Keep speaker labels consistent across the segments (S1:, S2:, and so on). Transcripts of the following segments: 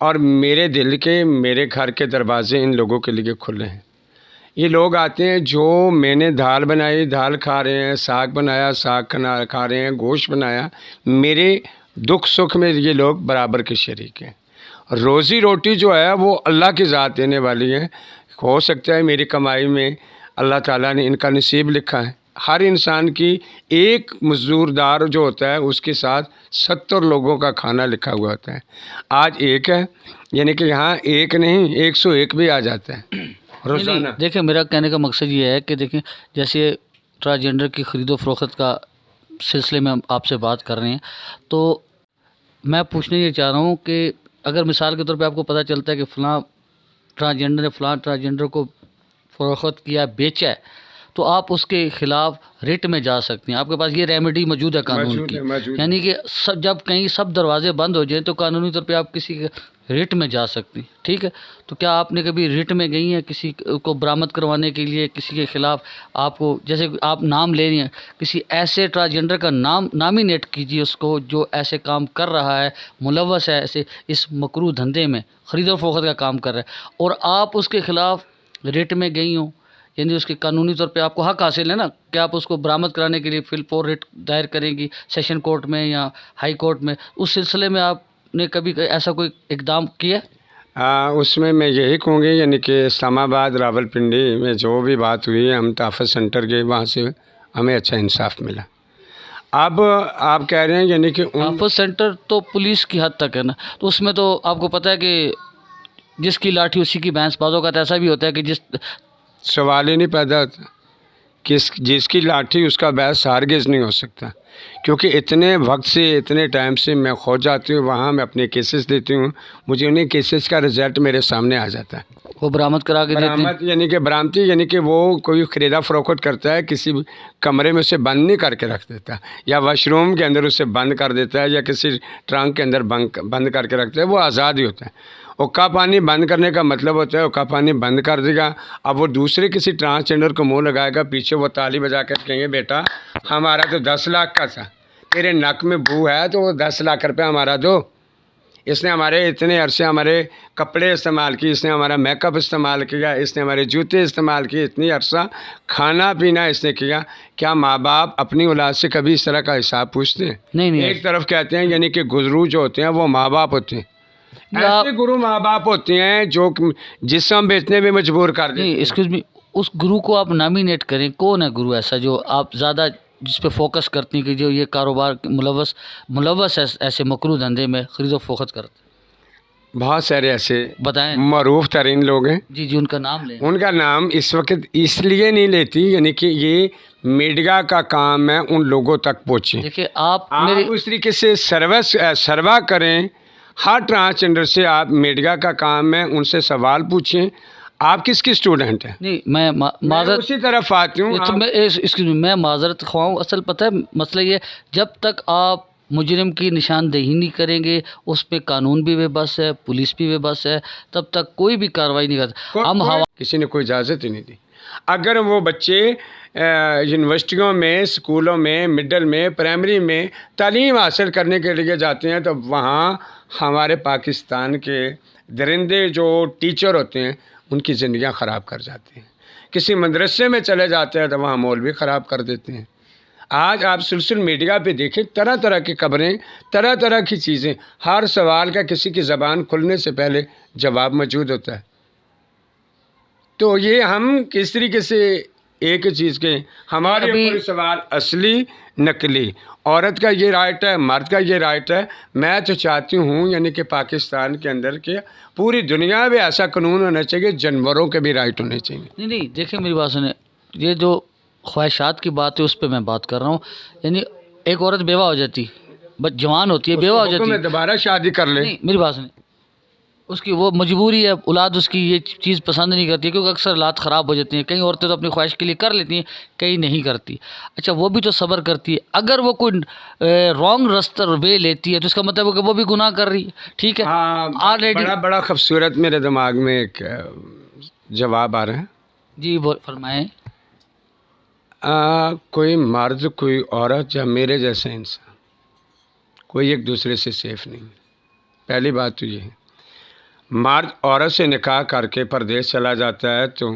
S1: اور میرے دل کے، میرے گھر کے دروازے ان لوگوں کے لیے کھلے ہیں۔ یہ لوگ آتے ہیں، جو میں نے دال بنائی دال کھا رہے ہیں، ساگ بنایا ساگ کھا رہے ہیں، گوشت بنایا، میرے دکھ سکھ میں یہ لوگ برابر کے شریک ہیں۔ روزی روٹی جو ہے وہ اللہ کی ذات دینے والی ہے۔ ہو سکتا ہے میری کمائی میں اللہ تعالیٰ نے ان کا نصیب لکھا ہے۔ ہر انسان کی ایک مزدور دار جو ہوتا ہے اس کے ساتھ 70 لوگوں کا کھانا لکھا ہوا ہوتا ہے۔ آج ایک ہے، یعنی کہ یہاں ایک نہیں 101 بھی آ جاتا ہے روزانہ۔
S2: دیکھیں میرا کہنے کا مقصد یہ ہے کہ دیکھیں جیسے ٹرانسجنڈر کی خرید و فروخت کا سلسلے میں ہم آپ سے بات کر رہے ہیں، تو میں پوچھنے یہ چاہ رہا ہوں کہ اگر مثال کے طور پہ آپ کو پتہ چلتا ہے کہ فلاں ٹرانسجنڈر نے فلاں ٹرانسجنڈر کو فروخت کیا، بیچا ہے، تو آپ اس کے خلاف ریٹ میں جا سکتے ہیں۔ آپ کے پاس یہ ریمیڈی موجود ہے قانون کی، یعنی کہ جب کہیں سب دروازے بند ہو جائیں تو قانونی طور پہ آپ کسی کے ریٹ میں جا سکتی، ٹھیک ہے؟ تو کیا آپ نے کبھی ریٹ میں گئی ہیں کسی کو برآمد کروانے کے لیے، کسی کے خلاف؟ آپ کو جیسے آپ نام لے رہی ہیں، کسی ایسے ٹرانسجنڈر کا نام نامینیٹ کیجیے اس کو جو ایسے کام کر رہا ہے، ملوث ہے ایسے اس مکروہ دھندے میں، خرید و فروخت کا کام کر رہا ہے، اور آپ اس کے خلاف ریٹ میں گئی ہوں، یعنی اس کے قانونی طور پہ آپ کو حق حاصل ہے نا کہ آپ اس کو برآمد کرانے کے لیے فل فور ریٹ دائر کریں گی سیشن کورٹ میں یا ہائی کورٹ میں، اس سلسلے میں آپ نے کبھی ایسا کوئی اقدام کیا؟
S1: اس میں یہی کہوں گی، یعنی کہ اسلام آباد راول پنڈی میں جو بھی بات ہوئی ہے، ہم تحفظ سینٹر گئے، وہاں سے ہمیں اچھا انصاف ملا۔ اب آپ کہہ رہے ہیں یعنی کہ
S2: تحفظ سینٹر تو پولیس کی حد تک ہے نا، تو اس میں تو آپ کو پتہ ہے کہ جس کی لاٹھی اسی کی بھینس، بازوں کا تو ایسا بھی ہوتا ہے کہ
S1: سوال ہی نہیں پیدا ہوتا، جس کی لاٹھی اس کا بیس ہرگز نہیں ہو سکتا، کیونکہ اتنے وقت سے اتنے ٹائم سے میں خود جاتی ہوں وہاں، میں اپنے کیسز دیتی ہوں، مجھے انہیں کیسز کا رزلٹ میرے سامنے آ جاتا ہے۔
S2: وہ برآمد کرا کے دیتے ہیں۔
S1: برآمد یعنی کہ برآمدی یعنی کہ وہ کوئی خریدا فروخت کرتا ہے، کسی کمرے میں اسے بند نہیں کر کے رکھ دیتا، یا واش روم کے اندر اسے بند کر دیتا ہے، یا کسی ٹرنک کے اندر بند کر کے رکھتا ہے، وہ آزاد ہی ہوتا ہے۔ اکا پانی بند کرنے کا مطلب ہوتا ہے اکا پانی بند کر دے گا، اب وہ دوسرے کسی ٹرانسجنڈر کو منہ لگائے گا، پیچھے وہ تالی بجا کر کہیں گے بیٹا ہمارا تو 10 لاکھ کا تھا، تیرے نک میں بو ہے تو وہ 10 لاکھ روپے ہمارا دو، اس نے ہمارے اتنے عرصے ہمارے کپڑے استعمال کیے، اس نے ہمارا میک اپ استعمال کیا، اس نے ہمارے جوتے استعمال کیے، اتنی عرصہ کھانا پینا اس نے کیا۔ کیا ماں باپ اپنی اولاد سے کبھی اس طرح کا حساب پوچھتے ہیں؟
S2: نہیں۔
S1: ایک طرف کہتے ہیں یعنی کہ گزرو جو ہوتے ہیں وہ ماں باپ ہوتے ہیں، ایسے گرو ماں باپ ہوتے ہیں جو جسم بیچنے میں مجبور کر دیتے ہیں۔
S2: ایکسکیوز می، اس گرو کو آپ نامینیٹ کریں، کون ہے گرو ایسا جو آپ زیادہ جس پہ فوکس کرتی ہیں کہ جو یہ کاروبار ملوث ہے ایسے مکروہ دھندے میں خرید و فروخت کرتے ہیں؟
S1: بہت سارے ایسے
S2: بتائیں۔
S1: معروف ترین لوگ ہیں،
S2: جی ان کا نام لیں۔
S1: ان کا نام اس وقت اس لیے نہیں لیتی، یعنی کہ یہ میڈیا کا کام ہے ان لوگوں تک پہنچے۔
S2: دیکھیے آپ
S1: اس طریقے سے سروا کریں، ہر ٹرانسجنڈر سے آپ میڈیا کا کام ہے ان سے سوال پوچھیں، آپ کس کی اسٹوڈنٹ ہیں؟
S2: نہیں میں معذرت
S1: اسی طرف آتی ہوں۔
S2: میں معذرت خواہ ہوں، اصل پتہ ہے مسئلہ یہ جب تک آپ مجرم کی نشاندہی نہیں کریں گے، اس پہ قانون بھی بے بس ہے، پولیس بھی بے بس ہے، تب تک کوئی بھی کارروائی نہیں کرتا۔
S1: کسی نے کوئی اجازت ہی نہیں دی۔ اگر وہ بچے یونیورسٹیوں میں، اسکولوں میں، مڈل میں، پرائمری میں تعلیم حاصل کرنے کے لیے جاتے ہیں تو وہاں ہمارے پاکستان کے درندے جو ٹیچر ہوتے ہیں ان کی زندگیاں خراب کر جاتے ہیں۔ کسی مدرسے میں چلے جاتے ہیں تو وہاں مولوی خراب کر دیتے ہیں۔ آج آپ سوشل میڈیا پہ دیکھیں، طرح طرح کی خبریں، طرح طرح کی چیزیں، ہر سوال کا کسی کی زبان کھلنے سے پہلے جواب موجود ہوتا ہے۔ تو یہ ہم کس طریقے سے ایک چیز کے ہمارے اوپر سوال اصلی نقلی، عورت کا یہ رائٹ ہے، مرد کا یہ رائٹ ہے۔ میں تو چاہتی ہوں یعنی کہ پاکستان کے اندر کہ پوری دنیا میں ایسا قانون ہونا چاہیے، جانوروں کے بھی رائٹ ہونے چاہیے۔
S2: نہیں دیکھیں میری بات سنیں، یہ جو خواہشات کی بات ہے اس پہ میں بات کر رہا ہوں، یعنی ایک عورت بیوہ ہو جاتی، بس جوان ہوتی ہے، بیوہ ہو جاتی ہے،
S1: دوبارہ شادی کر لیں۔
S2: نہیں میری بات سنیں، اس کی وہ مجبوری ہے، اولاد اس کی یہ چیز پسند نہیں کرتی کیونکہ اکثر حالات خراب ہو جاتی ہیں، کئی عورتیں تو اپنی خواہش کے لیے کر لیتی ہیں، کئی نہیں کرتی۔ اچھا وہ بھی تو صبر کرتی ہے، اگر وہ کوئی رانگ رستہ وے لیتی ہے تو اس کا مطلب ہے کہ وہ بھی گناہ کر رہی ہے، ٹھیک ہے؟
S1: بڑا خوبصورت میرے دماغ میں ایک جواب آ رہا ہے۔
S2: جی فرمائیں۔
S1: کوئی مرد، کوئی عورت یا میرے جیسا انسان، کوئی ایک دوسرے سے سیف نہیں۔ پہلی بات تو یہ ہے۔ مرد عورت سے نکاح کر کے پردیس چلا جاتا ہے تو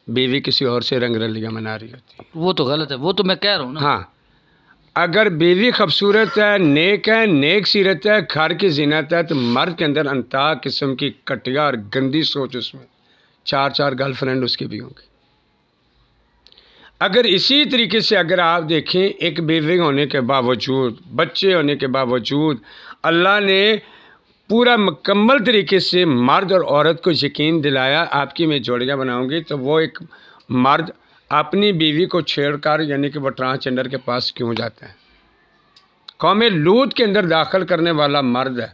S1: بیوی کسی اور سے رنگ رلیاں منا رہی ہوتی ہے.
S2: وہ تو غلط ہے، وہ تو میں کہہ رہا ہوں نا.
S1: ہاں، اگر بیوی خوبصورت ہے، نیک سیرت ہے، گھر کی زینت ہے، تو مرد کے اندر انتہا قسم کی کٹیا اور گندی سوچ، اس میں 4 گرل فرینڈ اس کی بھی ہوں گی. اگر اسی طریقے سے اگر آپ دیکھیں، ایک بیوی ہونے کے باوجود، بچے ہونے کے باوجود، اللہ نے پورا مکمل طریقے سے مرد اور عورت کو یقین دلایا آپ کی میں جوڑیاں بناؤں گی، تو وہ ایک مرد اپنی بیوی کو چھیڑ کر یعنی کہ وہ ٹرانسجنڈر کے پاس کیوں جاتا ہے؟ قوم لوط کے اندر داخل کرنے والا مرد ہے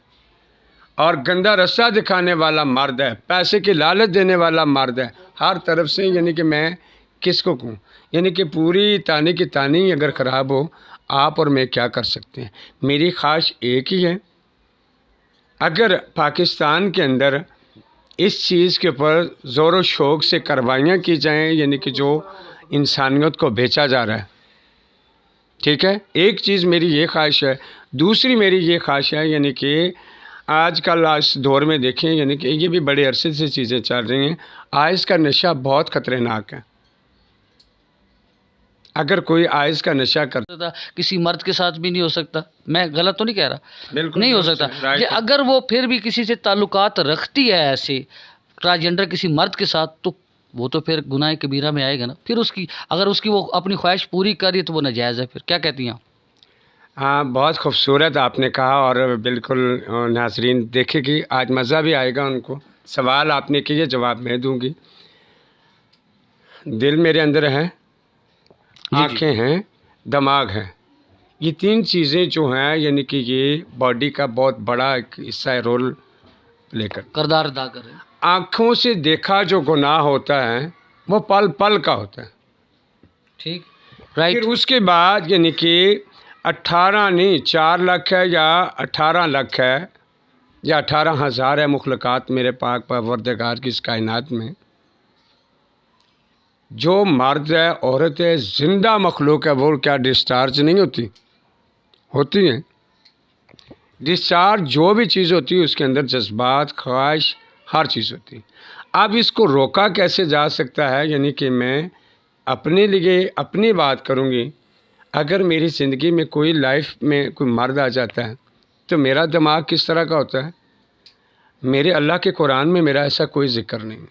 S1: اور گندا رستہ دکھانے والا مرد ہے، پیسے کی لالچ دینے والا مرد ہے، ہر طرف سے. یعنی کہ میں کس کو کہوں، یعنی کہ پوری تانی کی تانی اگر خراب ہو، آپ اور میں کیا کر سکتے ہیں؟ میری خواہش ایک ہی ہے، اگر پاکستان کے اندر اس چیز کے اوپر زور و شوق سے کاروائیاں کی جائیں، یعنی کہ جو انسانیت کو بیچا جا رہا ہے، ٹھیک ہے، ایک چیز میری یہ خواہش ہے. دوسری میری یہ خواہش ہے، یعنی کہ آج کل اس دور میں دیکھیں، یعنی کہ یہ بھی بڑے عرصے سے چیزیں چل رہی ہیں، آئس کا نشہ بہت خطرناک ہے. اگر کوئی آئس کا نشہ کرتا،
S2: کسی مرد کے ساتھ بھی نہیں ہو سکتا. میں غلط تو نہیں کہہ رہا،
S1: بالکل
S2: نہیں ہو سکتا. کہ اگر وہ پھر بھی کسی سے تعلقات رکھتی ہے ایسے ٹرانسجنڈر کسی مرد کے ساتھ، تو وہ تو پھر گناہ کبیرہ میں آئے گا نا. پھر اس کی اگر اس کی وہ اپنی خواہش پوری کری تو وہ ناجائز ہے. پھر کیا کہتی ہیں؟
S1: ہاں، بہت خوبصورت آپ نے کہا، اور بالکل ناظرین دیکھے گی، آج مزہ بھی آئے گا ان کو. سوال آپ نے کیے، جواب میں دوں گی. دل میرے اندر ہے، آنکھیں ہیں، دماغ ہے، یہ 3 چیزیں جو ہیں، یعنی کہ یہ باڈی کا بہت بڑا ایک حصہ ہے، رول لے کر
S2: کردار ادا کر رہے ہیں.
S1: آنکھوں سے دیکھا جو گناہ ہوتا ہے وہ پل پل کا ہوتا ہے.
S2: ٹھیک، رائٹ.
S1: پھر اس کے بعد یعنی کہ 18 نہیں 4 لاکھ ہے یا 18 لاکھ ہے یا 18,000 ہے مخلوقات میرے پاک پروردگار کی اس کائنات میں. جو مرد ہے، عورت ہے، زندہ مخلوق ہے، وہ کیا ڈسچارج نہیں ہوتی ہیں؟ ڈسچارج جو بھی چیز ہوتی ہے اس کے اندر جذبات، خواہش، ہر چیز ہوتی ہے. اب اس کو روکا کیسے جا سکتا ہے؟ یعنی کہ میں اپنے لیے اپنی بات کروں گی. اگر میری زندگی میں کوئی لائف میں کوئی مرد آ جاتا ہے تو میرا دماغ کس طرح کا ہوتا ہے؟ میرے اللہ کے قرآن میں میرا ایسا کوئی ذکر نہیں،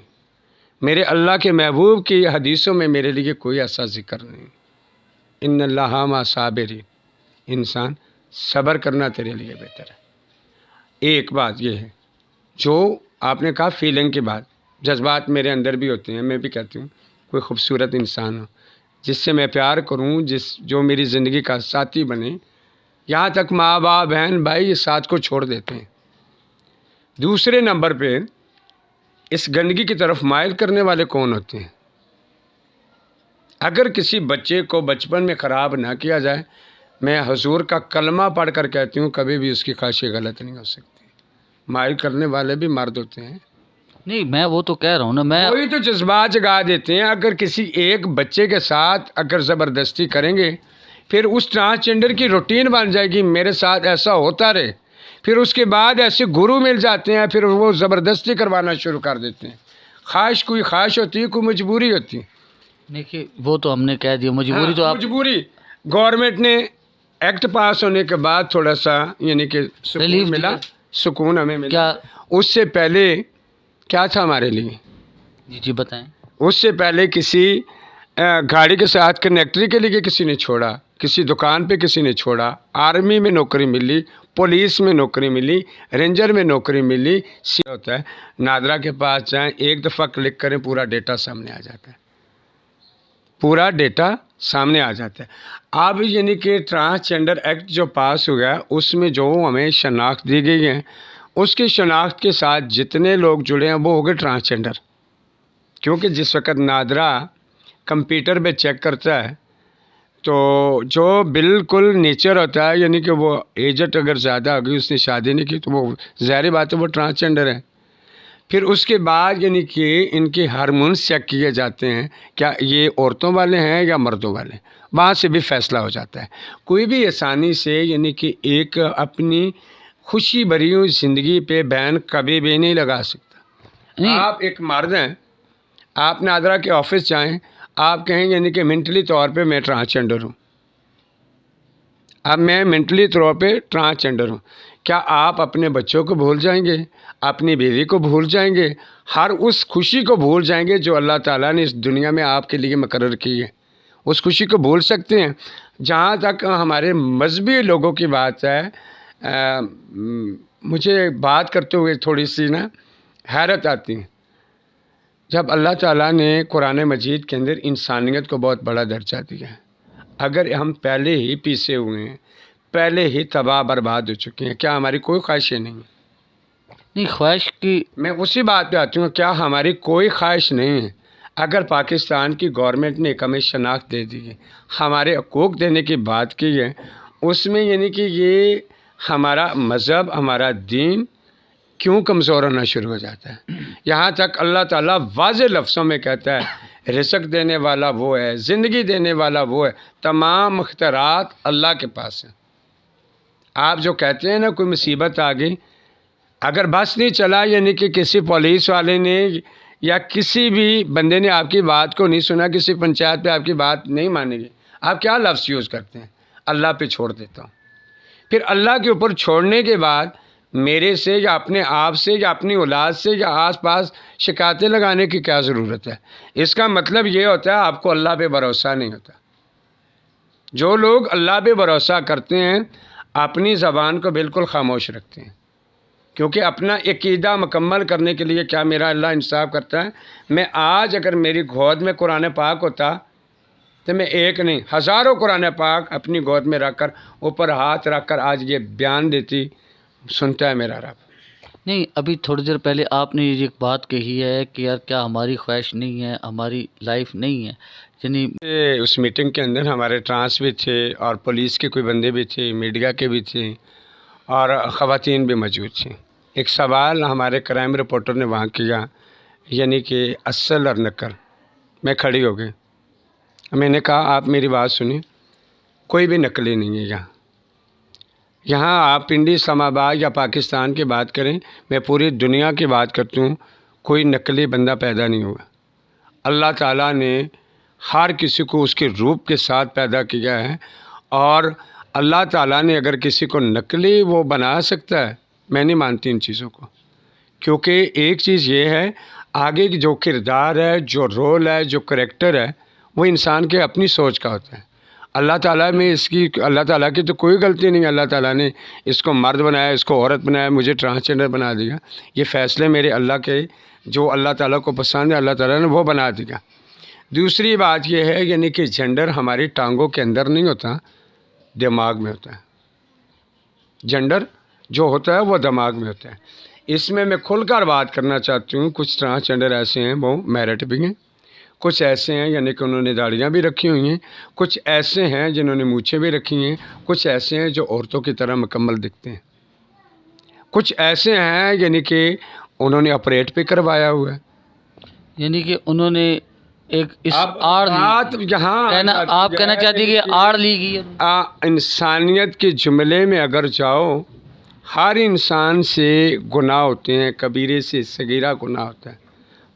S1: میرے اللہ کے محبوب کی حدیثوں میں میرے لیے کوئی ایسا ذکر نہیں. ان اللہ مع صابرین، انسان صبر کرنا تیرے لیے بہتر ہے. ایک بات یہ ہے جو آپ نے کہا فیلنگ کی بات، جذبات میرے اندر بھی ہوتے ہیں. میں بھی کہتی ہوں کوئی خوبصورت انسان ہو جس سے میں پیار کروں، جو میری زندگی کا ساتھی بنے. یہاں تک ماں باپ بہن بھائی اس ساتھ کو چھوڑ دیتے ہیں. دوسرے نمبر پہ اس گندگی کی طرف مائل کرنے والے کون ہوتے ہیں؟ اگر کسی بچے کو بچپن میں خراب نہ کیا جائے، میں حضور کا کلمہ پڑھ کر کہتی ہوں کبھی بھی اس کی خواہشیں غلط نہیں ہو سکتی. مائل کرنے والے بھی مرد ہوتے ہیں.
S2: نہیں، میں وہ تو کہہ رہا ہوں نا، میں
S1: وہی تو جذبات جگا دیتے ہیں. اگر کسی ایک بچے کے ساتھ اگر زبردستی کریں گے، پھر اس ٹرانسجنڈر کی روٹین بن جائے گی، میرے ساتھ ایسا ہوتا رہے. پھر اس کے بعد ایسے گرو مل جاتے ہیں، پھر وہ زبردستی کروانا شروع کر دیتے ہیں. خواہش کوئی خواہش ہوتی ہے، کوئی مجبوری ہوتی ہے.
S2: دیکھیے وہ تو ہم نے کہہ دیا مجبوری. تو آپ
S1: مجبوری گورنمنٹ نے ایکٹ پاس ہونے کے بعد تھوڑا سا یعنی کہ
S2: ریلیف
S1: سکون ملا، سکون ہمیں ملا.
S2: کیا
S1: اس سے پہلے کیا تھا ہمارے لیے؟
S2: جی بتائیں.
S1: اس سے پہلے کسی گاڑی کے ساتھ کنیکٹری کے لیے کسی نے چھوڑا، کسی دکان پہ کسی نے چھوڑا، آرمی میں نوکری ملی، پولیس میں نوکری ملی، رینجر میں نوکری ملی. ہوتا ہے نادرا کے پاس جائیں، ایک دفعہ کلک کریں، پورا ڈیٹا سامنے آ جاتا ہے، پورا ڈیٹا سامنے آ جاتا ہے. اب یعنی کہ ٹرانسجنڈر ایکٹ جو پاس ہو گیا، اس میں جو ہمیں شناخت دی گئی ہے، اس کی شناخت کے ساتھ جتنے لوگ جڑے ہیں وہ ہو گئے ٹرانسجنڈر. کیونکہ جس وقت نادرا کمپیوٹر پہ چیک کرتا ہے تو جو بالکل نیچر ہوتا ہے، یعنی کہ وہ ایجٹ اگر زیادہ ہو گئی، اس نے شادی نہیں کی، تو وہ ظاہری بات ہے وہ ٹرانسجنڈر ہے. پھر اس کے بعد یعنی کہ ان کے ہارمونس چیک کیے جاتے ہیں، کیا یہ عورتوں والے ہیں یا مردوں والے ہیں، وہاں سے بھی فیصلہ ہو جاتا ہے. کوئی بھی آسانی سے یعنی کہ ایک اپنی خوشی بھری ہوئی زندگی پہ بین کبھی بھی نہیں لگا سکتا۔ آپ ایک مرد ہیں، آپ نادرا کے آفس جائیں، آپ کہیں یعنی کہ مینٹلی طور پہ میں ٹرانسجنڈر ہوں، اب میں مینٹلی طور پہ ٹرانسجنڈر ہوں، کیا آپ اپنے بچوں کو بھول جائیں گے، اپنی بیوی کو بھول جائیں گے، ہر اس خوشی کو بھول جائیں گے جو اللہ تعالیٰ نے اس دنیا میں آپ کے لیے مقرر کی ہے؟ اس خوشی کو بھول سکتے ہیں؟ جہاں تک ہمارے مذہبی لوگوں کی بات ہے، مجھے بات کرتے ہوئے تھوڑی سی حیرت آتی ہے، جب اللہ تعالیٰ نے قرآن مجید کے اندر انسانیت کو بہت بڑا درجہ دیا ہے، اگر ہم پہلے ہی پیسے ہوئے ہیں، پہلے ہی تباہ برباد ہو چکے ہیں، کیا ہماری کوئی خواہشیں نہیں ہیں؟
S2: نہیں، خواہش کی
S1: میں اسی بات پہ آتی ہوں، کیا ہماری کوئی خواہش نہیں ہے؟ اگر پاکستان کی گورنمنٹ نے ایک ہمیں شناخت دے دی ہے، ہمارے حقوق دینے کی بات کی ہے، اس میں یعنی کہ یہ ہمارا مذہب، ہمارا دین کیوں کمزور ہونا شروع ہو جاتا ہے؟ یہاں تک اللہ تعالیٰ واضح لفظوں میں کہتا ہے رزق دینے والا وہ ہے، زندگی دینے والا وہ ہے، تمام اختیارات اللہ کے پاس ہیں۔ آپ جو کہتے ہیں نا کوئی مصیبت آ گئی، اگر بس نہیں چلا یعنی کہ کسی پولیس والے نے یا کسی بھی بندے نے آپ کی بات کو نہیں سنا، کسی پنچایت پہ آپ کی بات نہیں مانے گی، آپ کیا لفظ یوز کرتے ہیں؟ اللہ پہ چھوڑ دیتا ہوں۔ پھر اللہ کے اوپر چھوڑنے کے بعد میرے سے یا اپنے آپ سے یا اپنی اولاد سے یا آس پاس شکایتیں لگانے کی کیا ضرورت ہے؟ اس کا مطلب یہ ہوتا ہے آپ کو اللہ پہ بھروسہ نہیں ہوتا۔ جو لوگ اللہ پہ بھروسہ کرتے ہیں اپنی زبان کو بالکل خاموش رکھتے ہیں، کیونکہ اپنا عقیدہ مکمل کرنے کے لیے کیا میرا اللہ انصاف کرتا ہے؟ میں آج اگر میری گود میں قرآن پاک ہوتا تو میں ایک نہیں ہزاروں قرآن پاک اپنی گود میں رکھ کر اوپر ہاتھ رکھ کر آج یہ بیان دیتی، سنتا ہے میرا رب۔
S2: نہیں، ابھی تھوڑی دیر پہلے آپ نے یہ بات کہی ہے کہ یار کیا ہماری خواہش نہیں ہے، ہماری لائف نہیں ہے، یعنی
S1: اس میٹنگ کے اندر ہمارے ٹرانس بھی تھے اور پولیس کے کوئی بندے بھی تھے، میڈیا کے بھی تھے اور خواتین بھی موجود تھیں۔ ایک سوال ہمارے کرائم رپورٹر نے وہاں کیا، یعنی کہ اصل اور نقل۔ میں کھڑی ہو گئی، میں نے کہا آپ میری بات سنیں، کوئی بھی نقلی نہیں ہے یہاں آپ پنڈی اسلام آباد یا پاکستان کی بات کریں، میں پوری دنیا کی بات کرتا ہوں، کوئی نقلی بندہ پیدا نہیں ہوا۔ اللہ تعالیٰ نے ہر کسی کو اس کے روپ کے ساتھ پیدا کیا ہے، اور اللہ تعالیٰ نے اگر کسی کو نقلی وہ بنا سکتا ہے، میں نہیں مانتی ان چیزوں کو، کیونکہ ایک چیز یہ ہے آگے کی جو کردار ہے، جو رول ہے، جو کریکٹر ہے، وہ انسان کے اپنی سوچ کا ہوتا ہے۔ اللہ تعالیٰ میں اللہ تعالیٰ کی تو کوئی غلطی نہیں ہے، اللہ تعالیٰ نے اس کو مرد بنایا، اس کو عورت بنایا، مجھے ٹرانسجنڈر بنا دیا، یہ فیصلے میرے اللہ کے، جو اللہ تعالیٰ کو پسند ہے اللہ تعالیٰ نے وہ بنا دیا۔ دوسری بات یہ ہے یعنی کہ جنڈر ہماری ٹانگوں کے اندر نہیں ہوتا، دماغ میں ہوتا ہے۔ جنڈر جو ہوتا ہے وہ دماغ میں ہوتا ہے۔ اس میں کھل کر بات کرنا چاہتی ہوں، کچھ ٹرانسجنڈر ایسے ہیں وہ میرٹ بھی ہیں، کچھ ایسے ہیں یعنی کہ انہوں نے داڑیاں بھی رکھی ہوئی ہیں، کچھ ایسے ہیں جنہوں نے مونچھیں بھی رکھی ہیں، کچھ ایسے ہیں جو عورتوں کی طرح مکمل دکھتے ہیں، کچھ ایسے ہیں یعنی کہ انہوں نے آپریٹ بھی کروایا ہوا ہے،
S2: یعنی کہ انہوں نے ایک اس آڑ
S1: یہاں
S2: آپ کہنا چاہتی کہ آڑ لی گئی ہے۔
S1: انسانیت کے جملے میں اگر جاؤ، ہر انسان سے گناہ ہوتے ہیں، کبیرے سے صغیرہ گناہ ہوتا ہے،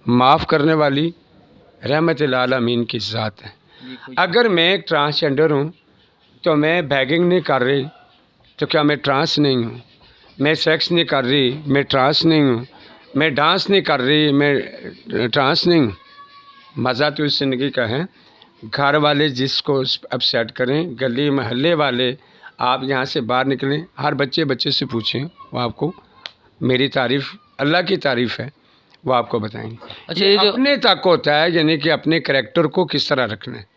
S1: معاف کرنے والی رحمت العالمین کی ذات ہے۔ اگر میں ایک ٹرانسجنڈر ہوں تو میں بیگنگ نہیں کر رہی تو کیا میں ٹرانس نہیں ہوں؟ میں سیکس نہیں کر رہی، میں ٹرانس نہیں ہوں؟ میں ڈانس نہیں کر رہی، میں ٹرانس نہیں ہوں؟ مزہ تو اس زندگی کا ہے، گھر والے جس کو اپسیٹ کریں، گلی محلے والے، آپ یہاں سے باہر نکلیں، ہر بچے سے پوچھیں، وہ آپ کو میری تعریف، اللہ کی تعریف ہے، وہ آپ کو بتائیں گے۔
S2: اچھا، یہ جو
S1: اپنے تک ہوتا ہے یعنی کہ اپنے کریکٹر کو کس طرح رکھنا ہے۔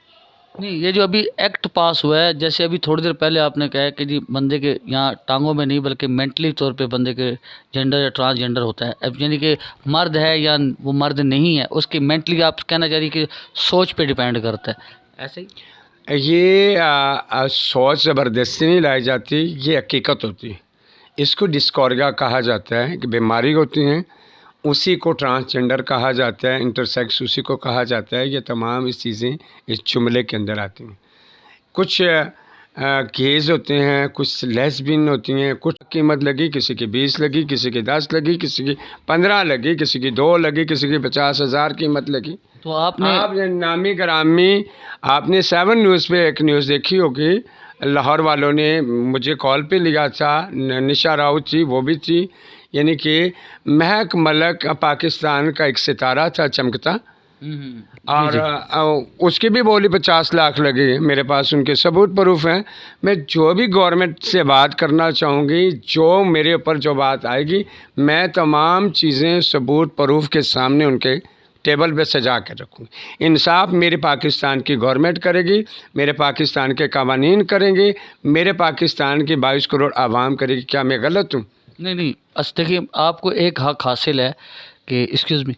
S2: نہیں، یہ جو ابھی ایکٹ پاس ہوا ہے، جیسے ابھی تھوڑی دیر پہلے آپ نے کہا کہ جی بندے کے یہاں ٹانگوں میں نہیں بلکہ مینٹلی طور پہ بندے کے جنڈر یا ٹرانسجنڈر ہوتا ہے، اب یعنی کہ مرد ہے یا وہ مرد نہیں ہے، اس کی مینٹلی آپ کہنا چاہ رہی کہ سوچ پہ ڈیپینڈ کرتا ہے، ایسے ہی؟
S1: یہ سوچ زبردستی نہیں لائی جاتی، یہ حقیقت ہوتی ہے۔ اس کو ڈسکوریا کہا جاتا ہے کہ بیماری ہوتی ہیں، اسی کو ٹرانسجنڈر کہا جاتا ہے، انٹرسیکس اسی کو کہا جاتا ہے، یہ تمام اس چیزیں اس جملے کے اندر آتی ہیں۔ کچھ کیس ہوتے ہیں، کچھ لیس بن ہوتی ہیں، کچھ قیمت لگی، کسی کی 20 لگی، کسی کی 10 لگی، کسی کی 15 لگی، کسی کی 2 لگی، کسی کی 50,000 قیمت لگی۔
S2: تو آپ نے
S1: آپ نامی گرامی آپ نے 7 نیوز پہ ایک نیوز دیکھی ہوگی، لاہور والوں نے مجھے کال پہ لیا تھا، نشا راؤت تھی، وہ بھی تھی، یعنی کہ مہک ملک پاکستان کا ایک ستارہ تھا چمکتا، اور اس کی بھی بولی 50 لاکھ لگی۔ میرے پاس ان کے ثبوت پروف ہیں۔ میں جو بھی گورنمنٹ سے بات کرنا چاہوں گی، جو میرے اوپر جو بات آئے گی، میں تمام چیزیں ثبوت پروف کے سامنے ان کے ٹیبل پہ سجا کے رکھوں گی۔ انصاف میرے پاکستان کی گورنمنٹ کرے گی، میرے پاکستان کے قوانین کریں گے، میرے پاکستان کی 22 کروڑ عوام کرے گی۔ کیا میں غلط ہوں؟
S2: نہیں، دیکھیے آپ کو ایک حق حاصل ہے کہ ایکسکیوز می